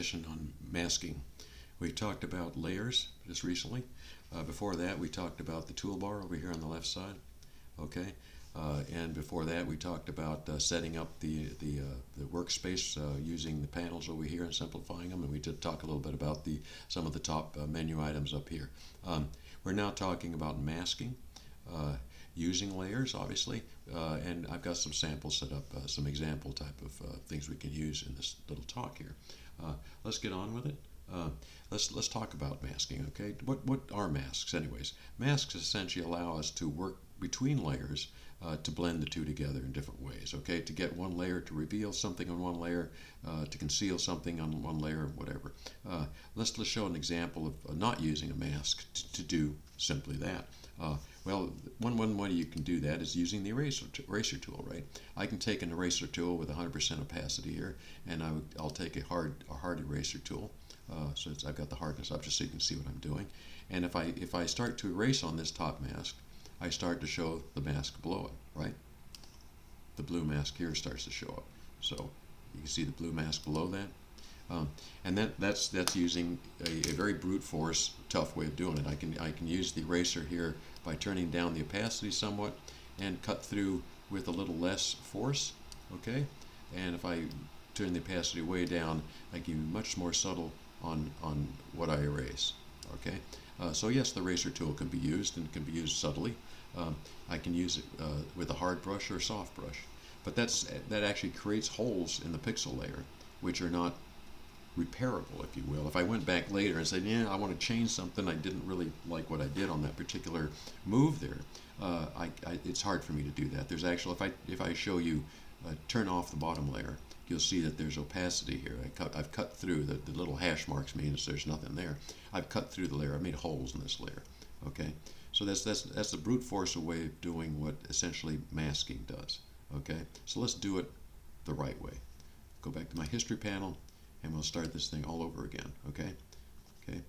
On masking. We talked about layers just recently. Before that, we talked about the toolbar over here on the left side. Okay, and before that, we talked about setting up the workspace using the panels over here and simplifying them. And we did talk a little bit about some of the top menu items up here. We're now talking about masking. Using layers, obviously, and I've got some samples set up, some example type of things we can use in this little talk here. Let's get on with it. Let's talk about masking. Okay, what are masks, anyways? Masks essentially allow us to work between layers to blend the two together in different ways. Okay, to get one layer to reveal something on one layer, to conceal something on one layer, whatever. Let's show an example of not using a mask to do simply that. Well, one way you can do that is using the eraser tool, right? I can take an eraser tool with 100% opacity here, and I'll take a hard eraser tool. So I've got the hardness up just so you can see what I'm doing. And if I start to erase on this top mask, I start to show the mask below it, right? The blue mask here starts to show up. So you can see the blue mask below that. And that's using a very brute force, tough way of doing it. I can use the eraser here by turning down the opacity somewhat and cut through with a little less force, okay? And if I turn the opacity way down, I can be much more subtle on what I erase, okay? So yes, the eraser tool can be used and can be used subtly. I can use it with a hard brush or a soft brush, but that actually creates holes in the pixel layer, which are not repairable, if you will. If I went back later and said, yeah, I want to change something, I didn't really like what I did on that particular move there, it's hard for me to do that. There's actually, if I show you turn off the bottom layer, you'll see that there's opacity here. I've cut through, the little hash marks means there's nothing there. I've cut through the layer. I've made holes in this layer, okay? So that's the brute force way of doing what essentially masking does, okay? So let's do it the right way. Go back to my history panel, and we'll start this thing all over again, okay? Okay,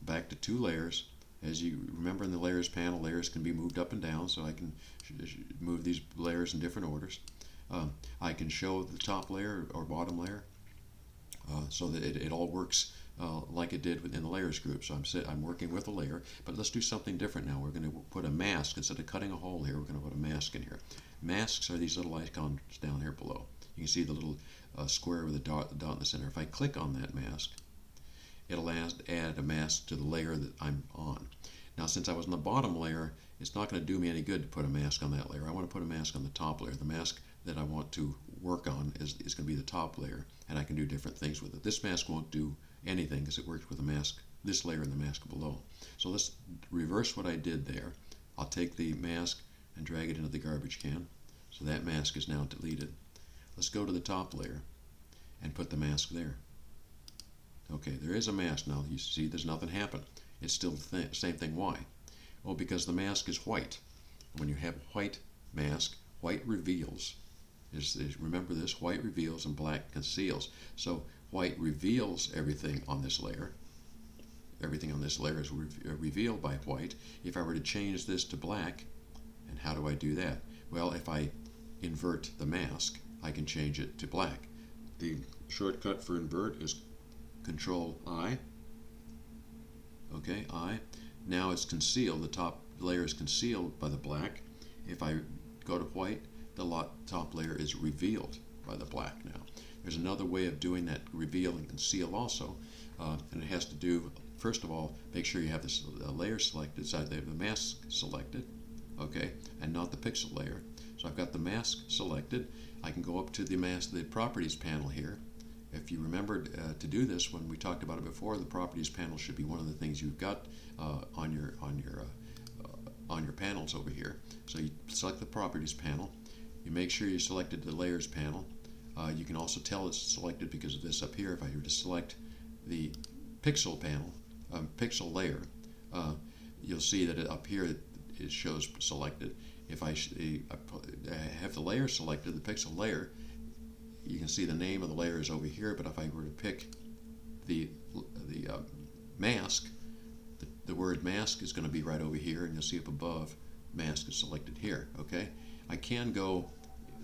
back to two layers. As you remember in the layers panel, layers can be moved up and down, so I can move these layers in different orders. I can show the top layer or bottom layer so that it all works like it did within the layers group. So I'm working with a layer, but let's do something different now. We're going to put a mask. Instead of cutting a hole here, we're going to put a mask in here. Masks are these little icons down here below. You can see the little square with a dot in the center. If I click on that mask, it'll add a mask to the layer that I'm on. Now, since I was on the bottom layer, it's not going to do me any good to put a mask on that layer. I want to put a mask on the top layer. The mask that I want to work on is going to be the top layer, and I can do different things with it. This mask won't do anything because it works with the mask, this layer and the mask below. So let's reverse what I did there. I'll take the mask and drag it into the garbage can. So that mask is now deleted. Let's go to the top layer and put the mask there. Okay, there is a mask now. You see there's nothing happened. It's still the same thing. Why? Well, because the mask is white. When you have white mask, white reveals. Remember this, white reveals and black conceals. So white reveals everything on this layer. Everything on this layer is revealed by white. If I were to change this to black, and how do I do that? Well, if I invert the mask, I can change it to black. The shortcut for invert is Control I. Okay, I. Now it's concealed. The top layer is concealed by the black. If I go to white, the top layer is revealed by the black now. There's another way of doing that reveal and conceal also, and it has to do, first of all, make sure you have this layer selected, so they have the mask selected, okay, and not the pixel layer. So I've got the mask selected. I can go up to the properties panel here. If you remembered to do this when we talked about it before, the properties panel should be one of the things you've got on your panels over here. So you select the properties panel. You make sure you selected the layers panel. You can also tell it's selected because of this up here. If I were to select the pixel panel, pixel layer, you'll see that up here it shows selected. If I have the layer selected, the pixel layer, you can see the name of the layer is over here, but if I were to pick the mask, the word mask is going to be right over here, and you'll see up above, mask is selected here, okay? I can go,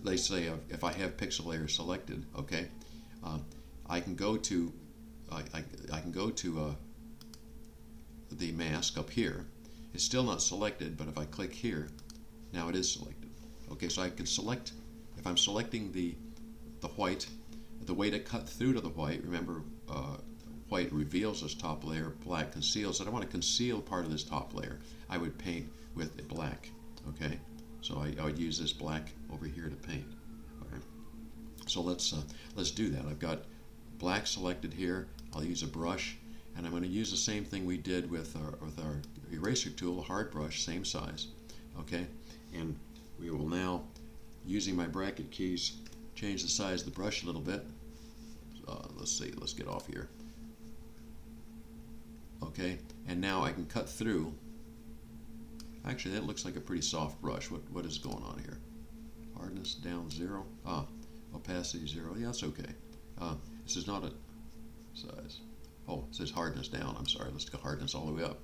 they say if I have pixel layer selected, okay, I can go to I can go to the mask up here. It's still not selected, but if I click here, now it is selected. Okay, so I can select, if I'm selecting the white, the way to cut through to the white, remember white reveals this top layer, black conceals it. I want to conceal part of this top layer. I would paint with black, okay? So I would use this black over here to paint. All right. So let's do that. I've got black selected here. I'll use a brush, and I'm going to use the same thing we did with our eraser tool, a hard brush, same size, okay? And we will now, using my bracket keys, change the size of the brush a little bit. Let's see, let's get off here. Okay, and now I can cut through. Actually, that looks like a pretty soft brush. What is going on here? Hardness down 0. Opacity 0. Yeah, that's okay. This is not a size. Oh, it says hardness down. I'm sorry. Let's go hardness all the way up.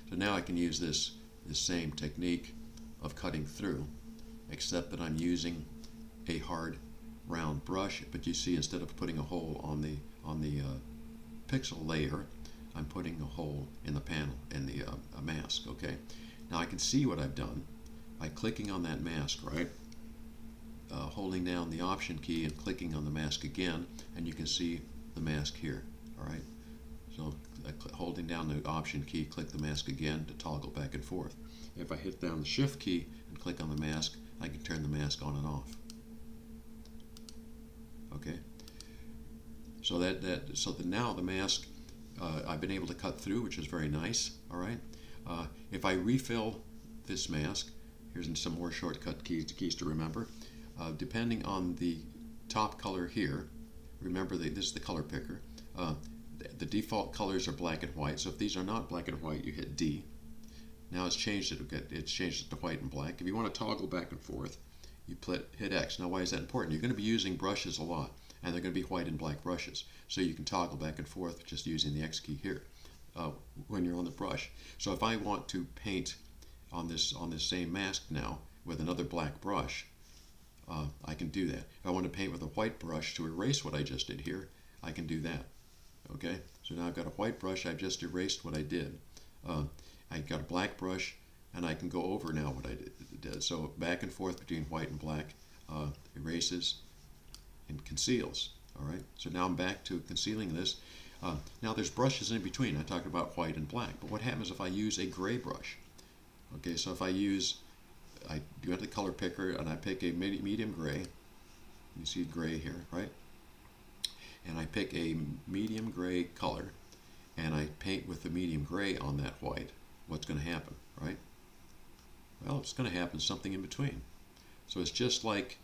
So now I can use this same technique of cutting through, except that I'm using a hard round brush. But you see, instead of putting a hole on the pixel layer, I'm putting a hole in the panel, in the mask, okay? Now I can see what I've done by clicking on that mask, right? Holding down the Option key and clicking on the mask again, and you can see the mask here, all right? So holding down the Option key, click the mask again to toggle back and forth. If I hit down the Shift key and click on the mask, I can turn the mask on and off. Okay? So now the mask, I've been able to cut through, which is very nice, all right? If I refill this mask, here's some more shortcut keys to remember. Depending on the top color here, remember this is the color picker. The default colors are black and white, so if these are not black and white, you hit D. Now it's changed it to white and black. If you want to toggle back and forth, you hit X. Now why is that important? You're going to be using brushes a lot, and they're going to be white and black brushes. So you can toggle back and forth just using the X key here when you're on the brush. So if I want to paint on this same mask now with another black brush, I can do that. If I want to paint with a white brush to erase what I just did here, I can do that. Okay, so now I've got a white brush. I've just erased what I did. I've got a black brush, and I can go over now what I did. So back and forth between white and black, erases and conceals. All right, so now I'm back to concealing this. Now there's brushes in between. I talked about white and black, but what happens if I use a gray brush? Okay, so if I do the color picker and I pick a medium gray. You see gray here, right? And I pick a medium gray color, and I paint with the medium gray on that white. What's going to happen, right? Well, it's going to happen something in between. So it's just like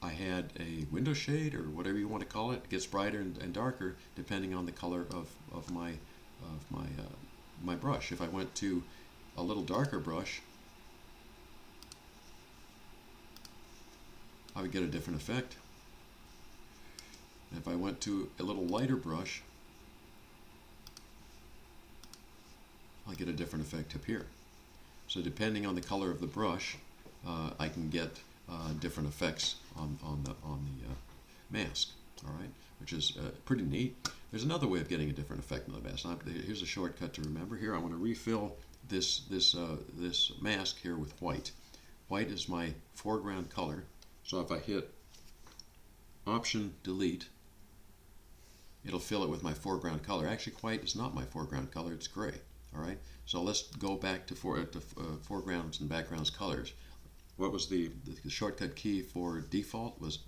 I had a window shade, or whatever you want to call it. It gets brighter and darker depending on the color of my brush. If I went to a little darker brush, I would get a different effect. And if I went to a little lighter brush, I'll get a different effect up here. So depending on the color of the brush, I can get different effects on the mask. All right, which is pretty neat. There's another way of getting a different effect on the mask. Here's a shortcut to remember. Here I want to refill this mask here with white. White is my foreground color. So if I hit Option Delete, it'll fill it with my foreground color. Actually, white is not my foreground color, it's gray. All right, so let's go back to foregrounds and backgrounds colors. What was the shortcut key for default was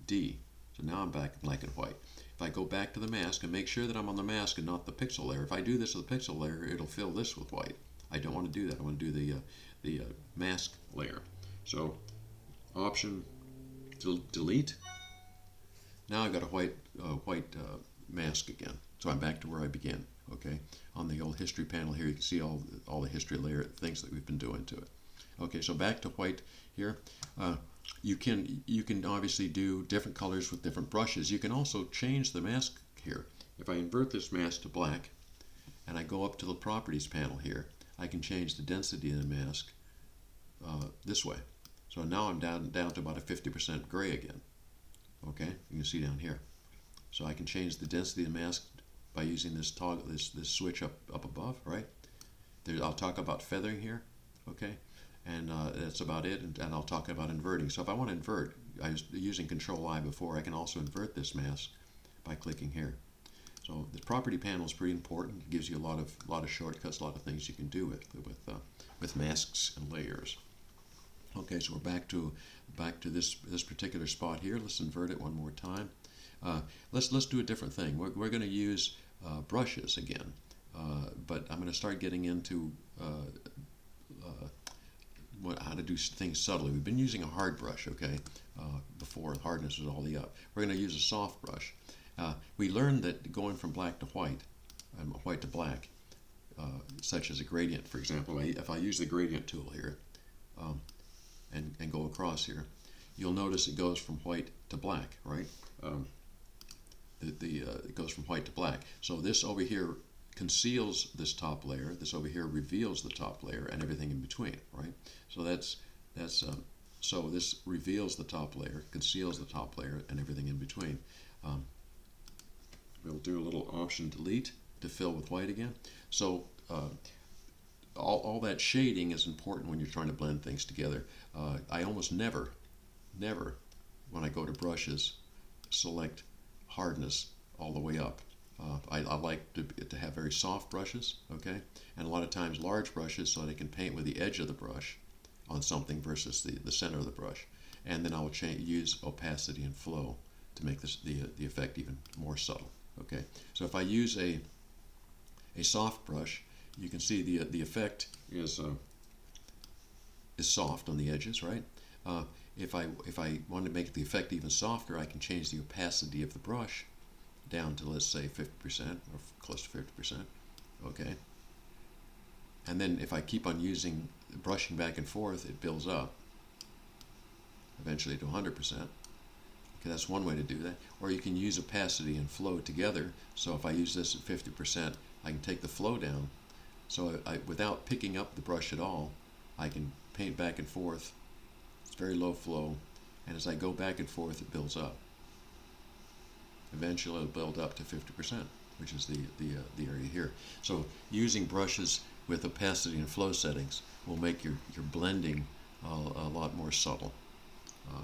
D. So now I'm back in black and white. If I go back to the mask and make sure that I'm on the mask and not the pixel layer, if I do this with the pixel layer, it'll fill this with white. I don't want to do that. I want to do the mask layer. So Option Delete. Now I've got a white mask again. So I'm back to where I began. Okay, on the old history panel here, you can see all the history layer things that we've been doing to it. Okay, so back to white here. You can obviously do different colors with different brushes. You can also change the mask here. If I invert this mask to black, and I go up to the properties panel here, I can change the density of the mask this way. So now I'm down to about a 50% gray again. Okay, you can see down here. So I can change the density of the mask by using this toggle, this switch up above, right? I'll talk about feathering here, okay? And that's about it, and I'll talk about inverting. So if I want to invert, I was using Control I before, I can also invert this mask by clicking here. So the property panel is pretty important. It gives you a lot of shortcuts, a lot of things you can do with masks and layers. Okay, so we're back to this particular spot here. Let's invert it one more time. Let's do a different thing. We're going to use brushes again, but I'm going to start getting into how to do things subtly. We've been using a hard brush, okay, before. Hardness is all the up. We're going to use a soft brush. We learned that going from black to white, and white to black, such as a gradient, for example, if I use the gradient tool here and go across here, you'll notice it goes from white to black, right? It goes from white to black. So this over here conceals this top layer. This over here reveals the top layer and everything in between, right? So so this reveals the top layer, conceals the top layer, and everything in between. We'll do a little Option Delete to fill with white again. So all that shading is important when you're trying to blend things together. I almost never, when I go to brushes, select hardness all the way up. I like to have very soft brushes, okay? And a lot of times large brushes so that I can paint with the edge of the brush on something versus the center of the brush. And then I will use opacity and flow to make the effect even more subtle. Okay, so if I use a soft brush, you can see the effect is soft on the edges, right? If I want to make the effect even softer, I can change the opacity of the brush down to, let's say, 50% or close to 50%. Okay, and then if I keep on brushing back and forth, it builds up eventually to 100%. Okay, that's one way to do that. Or you can use opacity and flow together. So if I use this at 50%, I can take the flow down. So without picking up the brush at all, I can paint back and forth. It's very low flow, and as I go back and forth, it builds up. Eventually, it'll build up to 50%, which is the area here. So using brushes with opacity and flow settings will make your blending a lot more subtle.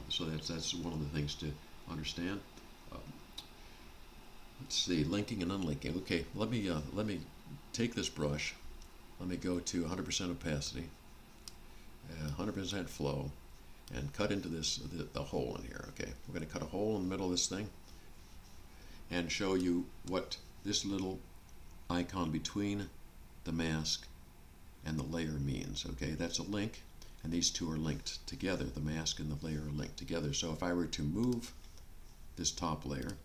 So that's one of the things to understand. Let's see, linking and unlinking. Okay, let me take this brush. Let me go to 100% opacity, 100% flow, and cut into the hole in here. Okay, we're going to cut a hole in the middle of this thing and show you what this little icon between the mask and the layer means. Okay, that's a link. And these two are linked together. The mask and the layer are linked together. So if I were to move this top layer,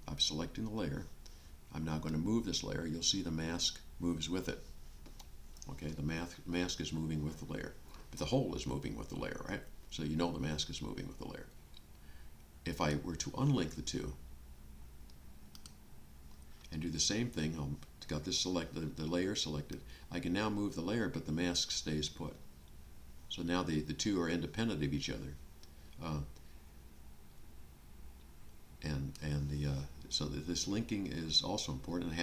I'm selecting the layer. I'm now going to move this layer. You'll see the mask moves with it. Okay, the mask is moving with the layer. But the hole is moving with the layer, right? So you know the mask is moving with the layer. If I were to unlink the two and do the same thing, I've got this the layer selected. I can now move the layer, but the mask stays put. So now the two are independent of each other, so this linking is also important.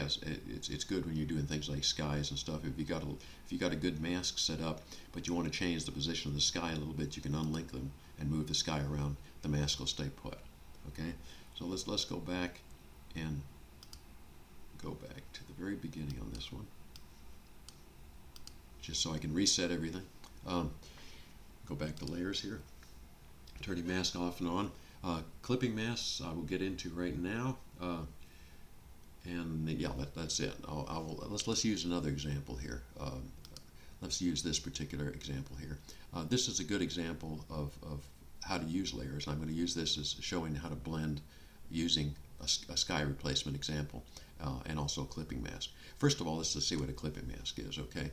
It's good when you're doing things like skies and stuff. If you got a good mask set up, but you want to change the position of the sky a little bit, you can unlink them and move the sky around. The mask will stay put. Okay, so let's go back and go back to the very beginning on this one, just so I can reset everything. Go back to layers here, turning mask off and on. Clipping masks I will get into right now, and yeah, that's it. Let's use another example here. Let's use this particular example here. This is a good example of how to use layers. I'm going to use this as showing how to blend using a sky replacement example, and also a clipping mask. First of all, let's just see what a clipping mask is. Okay,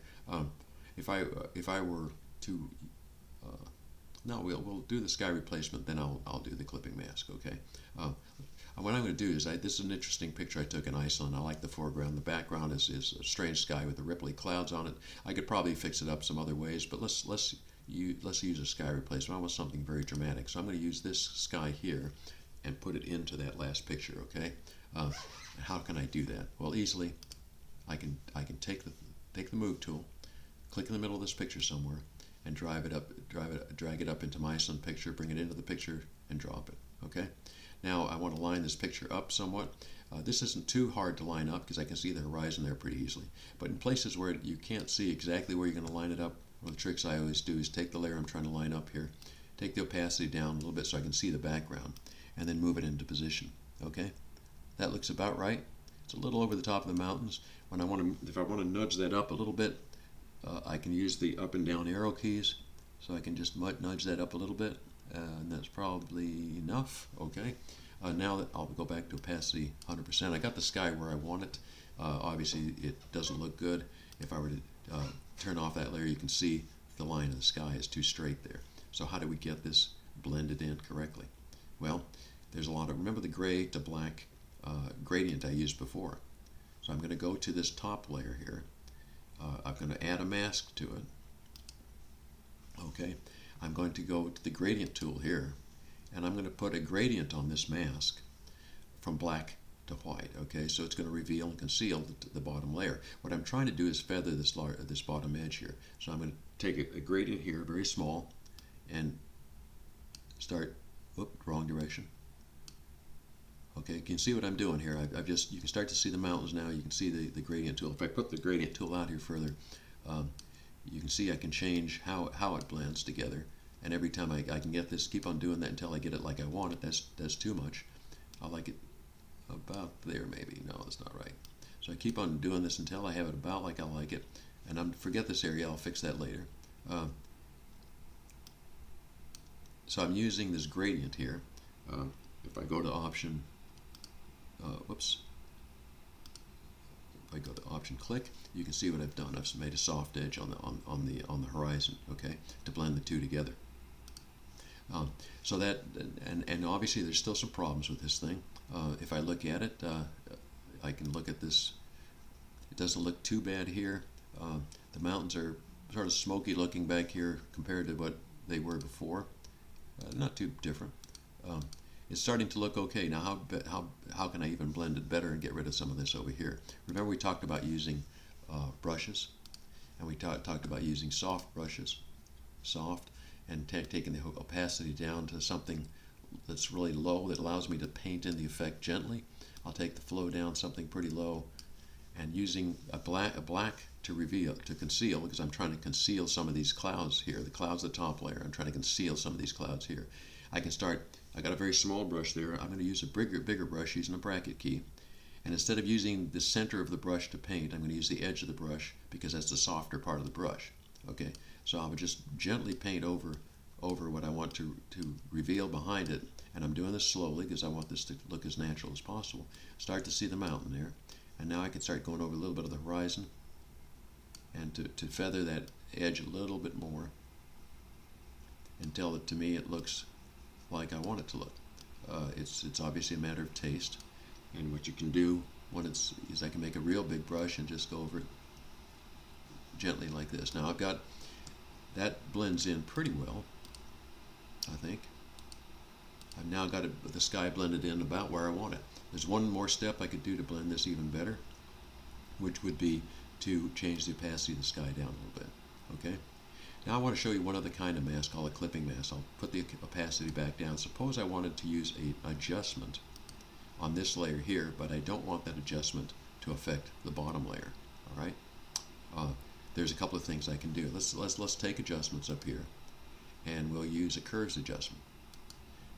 if I were to no, we'll do the sky replacement, then I'll do the clipping mask. Okay. What I'm going to do is this is an interesting picture I took in Iceland. I like the foreground. The background is a strange sky with the ripply clouds on it. I could probably fix it up some other ways, but let's use a sky replacement. I want something very dramatic, so I'm going to use this sky here and put it into that last picture. Okay. Uh, how can I do that? Well, easily I can take the move tool, click in the middle of this picture somewhere, and drag it up into my sun picture, bring it into the picture, and drop it. Okay. Now I want to line this picture up somewhat. This isn't too hard to line up because I can see the horizon there pretty easily. But in places where you can't see exactly where you're going to line it up, one of the tricks I always do is take the layer I'm trying to line up here, take the opacity down a little bit so I can see the background, and then move it into position. Okay, that looks about right. It's a little over the top of the mountains. If I want to nudge that up a little bit, I can use the up and down arrow keys, so I can just nudge that up a little bit, and that's probably enough. Okay. Now that I'll go back to opacity 100%. I got the sky where I want it. Obviously, it doesn't look good. If I were to turn off that layer, you can see the line of the sky is too straight there. So how do we get this blended in correctly? Well, there's a lot of, remember the gray to black gradient I used before. So I'm going to go to this top layer here. I'm going to add a mask to it. Okay, I'm going to go to the gradient tool here, and I'm going to put a gradient on this mask from black to white. Okay, so it's going to reveal and conceal the bottom layer. What I'm trying to do is feather this bottom edge here. So I'm going to take a gradient here, very small, and start, wrong direction. Okay, you can see what I'm doing here. You can start to see the mountains now. You can see the gradient tool. If I put the gradient tool out here further, you can see I can change how it blends together. And every time I can get this, keep on doing that until I get it like I want it. That's too much. I like it about there maybe. No, that's not right. So I keep on doing this until I have it about like I like it. And forget this area. I'll fix that later. So I'm using this gradient here. If I go to option, if I go to option click, you can see what I've done. I've made a soft edge on the horizon. Okay, to blend the two together. So that, and obviously there's still some problems with this thing. If I look at it, I can look at this. It doesn't look too bad here. The mountains are sort of smoky looking back here compared to what they were before. Not too different. It's starting to look okay. Now how can I even blend it better and get rid of some of this over here? Remember we talked about using brushes, and we talked about using soft brushes, and taking the opacity down to something that's really low that allows me to paint in the effect gently. I'll take the flow down something pretty low, and using a black to conceal, because I'm trying to conceal some of these clouds here, the clouds at the top layer. I'm trying to conceal some of these clouds here. I got a very small brush there. I'm going to use a bigger brush using a bracket key. And instead of using the center of the brush to paint, I'm going to use the edge of the brush because that's the softer part of the brush. Okay, so I would just gently paint over what I want to reveal behind it. And I'm doing this slowly because I want this to look as natural as possible. Start to see the mountain there. And now I can start going over a little bit of the horizon and to feather that edge a little bit more until to me it looks like I want it to look. It's obviously a matter of taste, and what you can do is I can make a real big brush and just go over it gently like this. Now I've got that blends in pretty well, I think. I've now got the sky blended in about where I want it. There's one more step I could do to blend this even better, which would be to change the opacity of the sky down a little bit. Okay. Now I want to show you one other kind of mask called a clipping mask. I'll put the opacity back down. Suppose I wanted to use an adjustment on this layer here, but I don't want that adjustment to affect the bottom layer. All right. There's a couple of things I can do. Let's take adjustments up here, and we'll use a curves adjustment.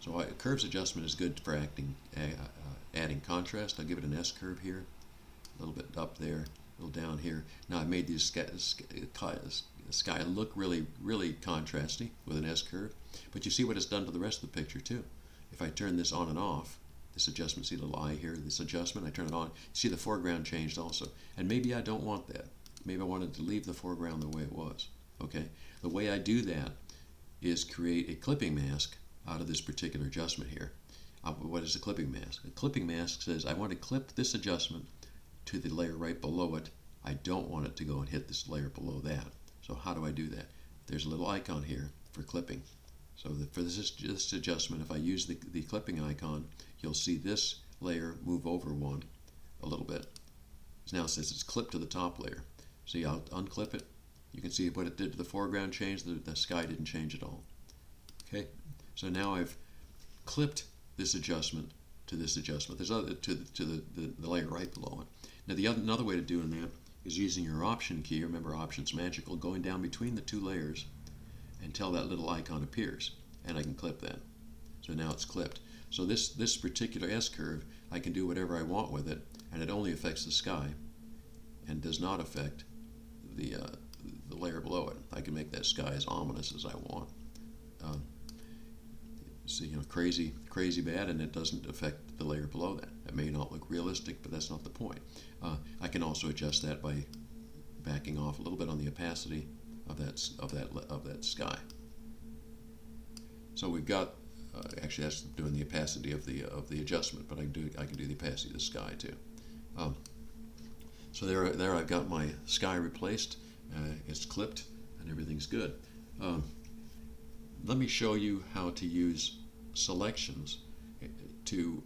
So a curves adjustment is good for adding contrast. I'll give it an S curve here, a little bit up there, a little down here. Now I've made these sky look really, really contrasty with an S curve, but you see what it's done to the rest of the picture too. If I turn this on and off, this adjustment, see the little eye here, this adjustment, I turn it on, see the foreground changed also. And maybe I don't want that. Maybe I wanted to leave the foreground the way it was. Okay, the way I do that is create a clipping mask out of this particular adjustment here. What is a clipping mask? A clipping mask says I want to clip this adjustment to the layer right below it. I don't want it to go and hit this layer below that. So how do I do that? There's a little icon here for clipping. So for this adjustment, if I use the clipping icon, you'll see this layer, move over one a little bit. Now it says it's clipped to the top layer. See, I'll unclip it. You can see what it did to the foreground change. The sky didn't change at all. Okay, so now I've clipped this adjustment to this adjustment. There's other to the layer right below it. Now another way to doing that is using your Option key. Remember, Option's magical. Going down between the two layers until that little icon appears, and I can clip that. So now it's clipped. So this particular S-curve, I can do whatever I want with it, and it only affects the sky, and does not affect the layer below it. I can make that sky as ominous as I want. See, crazy bad, and it doesn't affect the layer below that. It may not look realistic, but that's not the point. I can also adjust that by backing off a little bit on the opacity of that sky. So we've got actually that's doing the opacity of the adjustment, but I can do the opacity of the sky too. So there I've got my sky replaced. It's clipped, and everything's good. Let me show you how to use selections to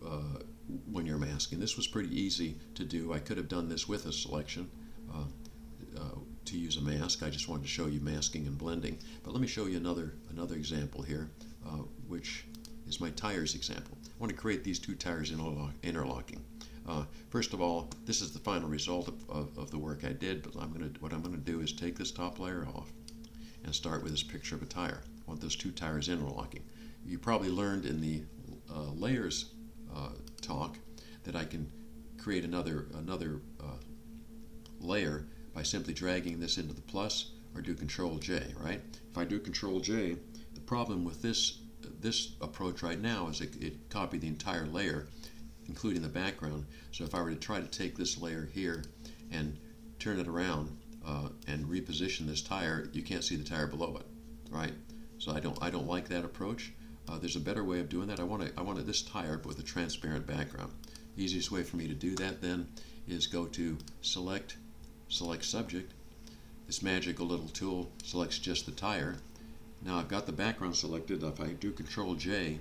when you're masking. This was pretty easy to do. I could have done this with a selection to use a mask. I just wanted to show you masking and blending. But let me show you another example here, which is my tires example. I want to create these two tires interlocking. First of all, this is the final result of the work I did, but what I'm going to do is take this top layer off and start with this picture of a tire. I want those two tires interlocking. You probably learned in the layers talk that I can create another layer by simply dragging this into the plus, or do Control J, right? If I do Control J, the problem with this approach right now is it copied the entire layer, including the background. So if I were to try to take this layer here and turn it around and reposition this tire, you can't see the tire below it, right? So I don't like that approach. There's a better way of doing that. I wanted this tire but with a transparent background. The easiest way for me to do that then is go to Select Subject. This magical little tool selects just the tire. Now I've got the background selected. If I do Control J,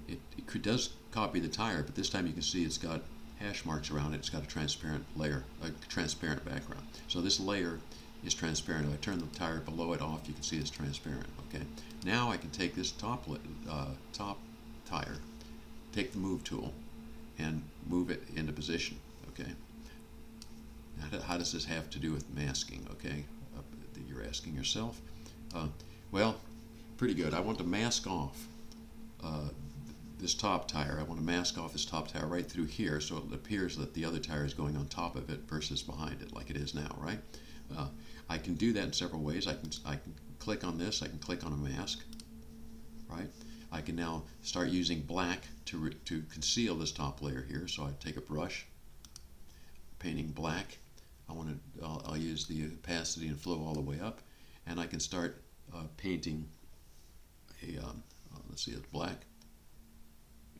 it does copy the tire, but this time you can see it's got hash marks around it. It's got a transparent layer, a transparent background. So this layer is transparent. If I turn the tire below it off, you can see it's transparent. Okay. Now I can take this top tire, take the Move tool, and move it into position. Okay. How does this have to do with masking? Okay, you're asking yourself. Well, pretty good. I want to mask off this top tire. I want to mask off this top tire right through here, so it appears that the other tire is going on top of it versus behind it, like it is now, right? I can do that in several ways. I can click on this. I can click on a mask, right? I can now start using black to conceal this top layer here. So I take a brush, painting black. I'll use the opacity and flow all the way up, and I can start painting a let's see, it's black,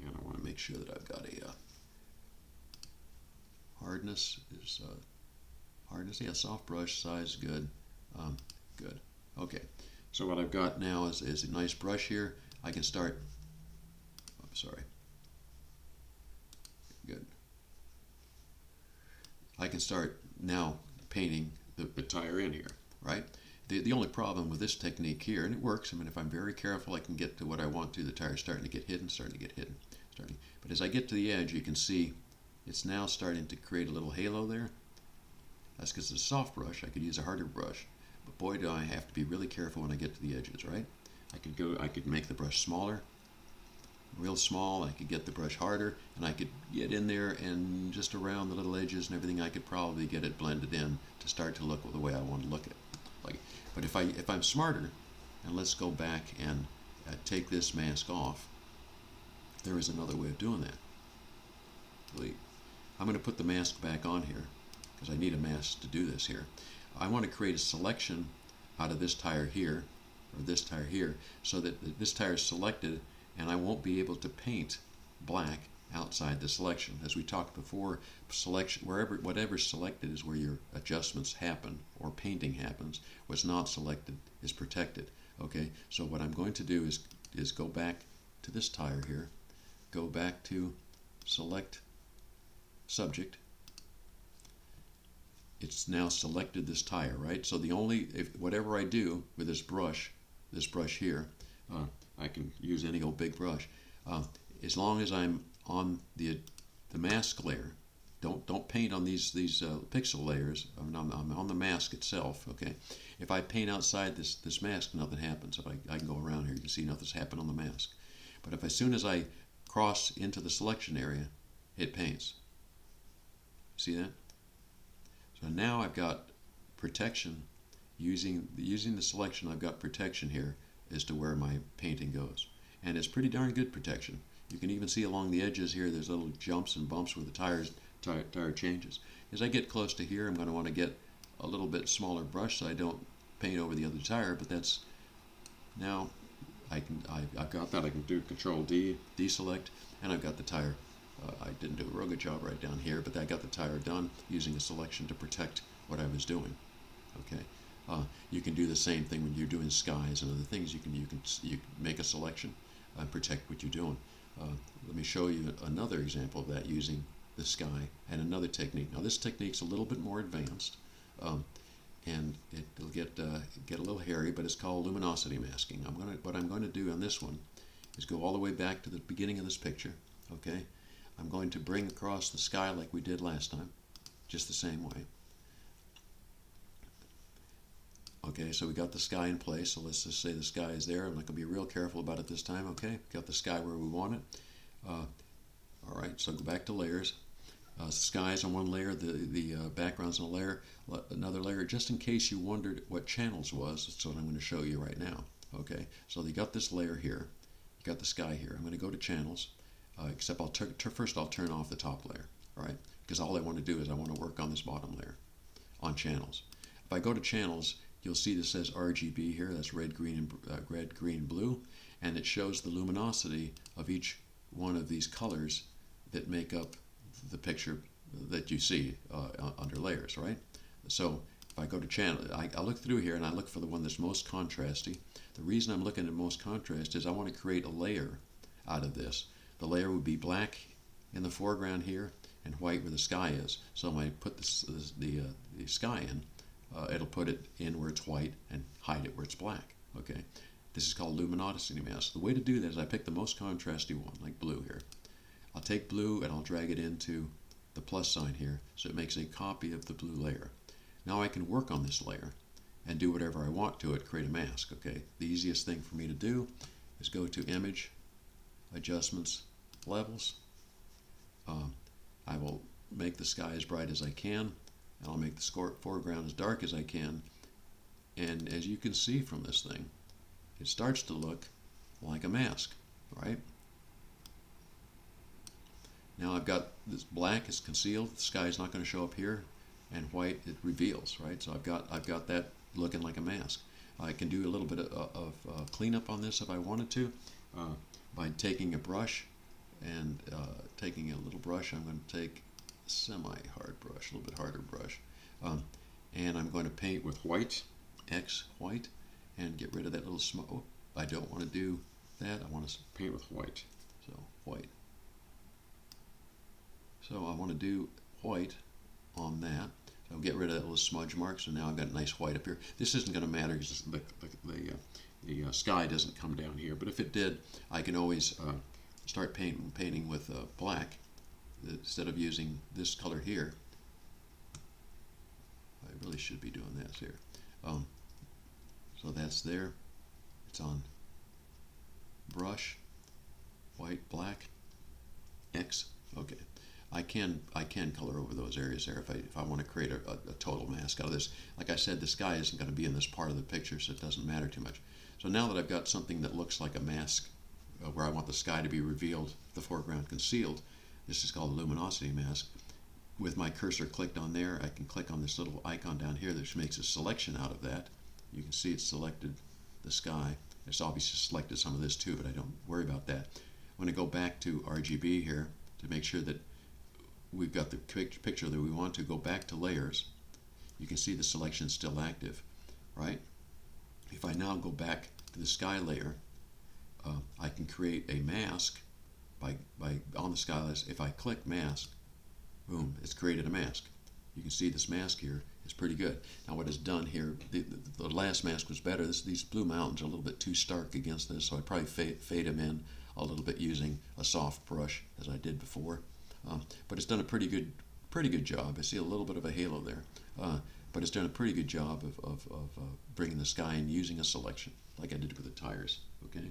and I want to make sure that I've got a hardness is hardness. Yeah, soft brush size, good, good. Okay, so what I've got now is a nice brush here. I can start. I'm sorry. Good. I can start now painting the tire in here, right? The only problem with this technique here, and it works, I mean, if I'm very careful, I can get to what I want to. The tire's starting to get hidden. But as I get to the edge, you can see it's now starting to create a little halo there. That's because it's a soft brush. I could use a harder brush, but boy, do I have to be really careful when I get to the edges, right? I could make the brush smaller, real small. I could get the brush harder, and I could get in there and just around the little edges and everything. I could probably get it blended in to start to look the way I want to look at it. But if I'm smarter, and let's go back and take this mask off, there is another way of doing that. I'm going to put the mask back on here because I need a mask to do this here. I want to create a selection out of this tire here, or this tire here, so that this tire is selected, and I won't be able to paint black outside the selection. As we talked before, selection, whatever's selected is where your adjustments happen or painting happens. What's not selected is protected. Okay, so what I'm going to do is go back to this tire here, go back to select subject. It's now selected this tire, right? So whatever I do with this brush here, I can use any old big brush. As long as I'm on the mask layer, don't paint on these pixel layers. I'm on the mask itself. Okay. If I paint outside this mask, nothing happens. If I can go around here, you can see nothing's happened on the mask. But as soon as I cross into the selection area, it paints. See that? So now I've got protection using the selection. I've got protection here as to where my painting goes, and it's pretty darn good protection. You can even see along the edges here there's little jumps and bumps where the tire changes. As I get close to here, I'm going to want to get a little bit smaller brush so I don't paint over the other tire, but that's now I've got that. I can do Control D, deselect, and I've got the tire. I didn't do a real good job right down here, but I got the tire done using a selection to protect what I was doing. Okay, you can do the same thing when you're doing skies and other things. You can make a selection and protect what you're doing. Let me show you another example of that using the sky and another technique. Now this technique's a little bit more advanced, and it'll get a little hairy, but it's called luminosity masking. What I'm going to do on this one is go all the way back to the beginning of this picture. Okay, I'm going to bring across the sky like we did last time, just the same way. Okay, so we got the sky in place, so let's just say the sky is there. I'm not going to be real careful about it this time, okay? Got the sky where we want it. All right, so go back to layers. Sky's on one layer, the background's on another layer, just in case you wondered what channels was. That's what I'm going to show you right now. Okay, so you got this layer here, you got the sky here. I'm going to go to channels, except first I'll turn off the top layer, all right? Because all I want to do is I want to work on this bottom layer, on channels. If I go to channels, you'll see this says RGB here. That's red, green, blue, and it shows the luminosity of each one of these colors that make up the picture that you see under layers, right? So if I go to channel, I look through here and I look for the one that's most contrasty. The reason I'm looking at most contrast is I want to create a layer out of this. The layer would be black in the foreground here and white where the sky is. So when I put the sky in, it'll put it in where it's white and hide it where it's black. Okay, this is called luminosity mask. The way to do that is I pick the most contrasty one, like blue here. I'll take blue and I'll drag it into the plus sign here, so it makes a copy of the blue layer. Now I can work on this layer and do whatever I want to it, create a mask. Okay, the easiest thing for me to do is go to Image, Adjustments, Levels. I will make the sky as bright as I can, and I'll make the foreground as dark as I can. And as you can see from this thing, it starts to look like a mask, right? Now I've got this black is concealed, the sky is not going to show up here, and white it reveals, right? So I've got that looking like a mask. I can do a little bit of cleanup on this if I wanted to by taking a brush and taking a little brush. I'm going to take a semi-hard brush, a little bit harder brush, and I'm going to paint with white, X white, and get rid of that little smoke. Oh, I don't want to do that. I want to paint with white, so white. So I want to do white on that. So I'll get rid of that little smudge mark. So now I've got nice white up here. This isn't going to matter because the sky doesn't come down here. But if it did, I can always start painting with black instead of using this color here. I really should be doing that here. So that's there. It's on brush, white, black, X. Okay. I can color over those areas there if I want to create a total mask out of this. Like I said, the sky isn't going to be in this part of the picture, so it doesn't matter too much. So now that I've got something that looks like a mask, where I want the sky to be revealed, the foreground concealed, this is called a luminosity mask. With my cursor clicked on there, I can click on this little icon down here that makes a selection out of that. You can see it's selected the sky. It's obviously selected some of this too, but I don't worry about that. I'm going to go back to RGB here to make sure that we've got the picture that we want to. Go back to layers. You can see the selection is still active, right? If I now go back to the sky layer, I can create a mask by on the sky layer. If I click mask, Boom, it's created a mask. You can see this mask here is pretty good. Now what it's done here, the last mask was better. These Blue Mountains are a little bit too stark against this, so I probably fade them in a little bit using a soft brush as I did before. But it's done a pretty good job. I see a little bit of a halo there, but it's done a pretty good job of bringing the sky in using a selection like I did with the tires. Okay,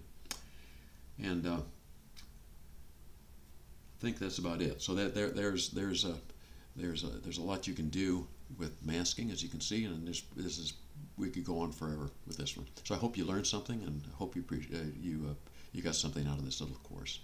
and I think that's about it. So there's a lot you can do with masking, as you can see, and we could go on forever with this one. So I hope you learned something, and I hope you got something out of this little course.